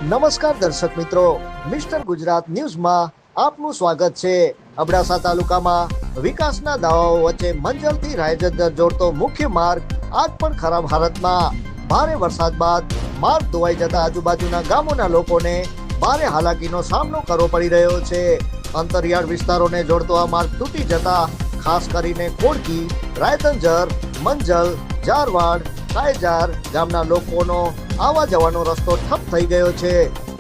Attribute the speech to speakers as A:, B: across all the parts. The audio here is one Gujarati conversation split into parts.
A: નમસ્કાર દર્શક મિત્રો, મિસ્ટર ગુજરાત ન્યૂઝમાં આપનું સ્વાગત છે। અબડાસા તાલુકામાં વિકાસના દાવાઓ વચ્ચે મંજલથી રાયજર જોડતો મુખ્ય માર્ગ આજ પણ ખરાબ હાલતમાં। ભારે વરસાદ બાદ માર્ગ ધોવાઈ જતા આજુબાજુના ગામોના લોકોને ભારે હાલાકીનો સામનો કરવો પડી રહ્યો છે। અંતરિયાળ વિસ્તારોને જોડતો આ માર્ગ તૂટી જતા ખાસ કરીને ખોડકી, રાયતંજર, મંજલ, જારવાડ, કાયજાર ગામના લોકોનો આવા જવાનો રસ્તો ઠપ થઈ ગયો છે।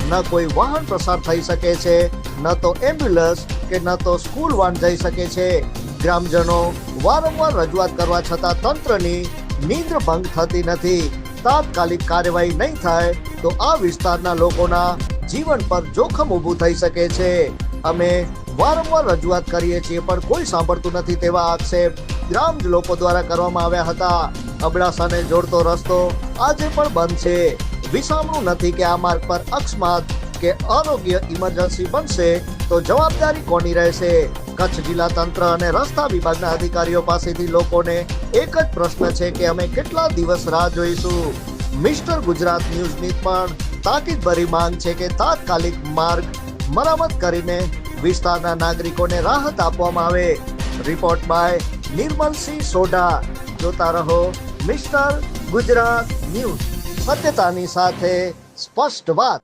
A: ન કોઈ વાહન પ્રસાર થઈ શકે છે, ન તો એમ્બ્યુલન્સ કે ન તો સ્કૂલ વાન જઈ શકે છે। ગ્રામજનો વારંવાર રજૂઆત કરવા છતાં તંત્રની નીંદ્ર ભંગ થતી નથી। તાત્કાલિક કાર્યવાહી નહીં થાય તો આ વિસ્તારના લોકોના જીવન પર જોખમ ઊભું થઈ શકે છે। અમે વારંવાર રજૂઆત કરીએ છીએ પણ કોઈ સાંભળતું નથી તેવા આક્ષેપ ગ્રામ લોકો દ્વારા કરવામાં આવ્યા હતા। અબડાસાને જોડતો રસ્તો આજે પણ બંધ છે। વિસામણું નથી કે આ માર્ગ પર અકસ્માત કે આરોગ્ય ઇમરજન્સી બનશે તો જવાબદારી કોની રહેશે? કચ્છ જિલ્લા તંત્ર અને રસ્તા વિભાગના અધિકારીઓ પાસેથી લોકોને એક જ પ્રશ્ન છે કે અમે કેટલા દિવસ રાહ જોઈશું? મિસ્ટર ગુજરાત ન્યૂઝની પણ તાકીદભરી માંગ છે કે તાત્કાલિક માર્ગ મરામત કરીને વિસ્તારના નાગરિકોને રાહત આપવામાં આવે। Report by Nirmalsinh Sodha. જોતા રહો મિસ્ટર ગુજરાત ન્યૂઝ, સત્યતાની સાથે સ્પષ્ટ વાત।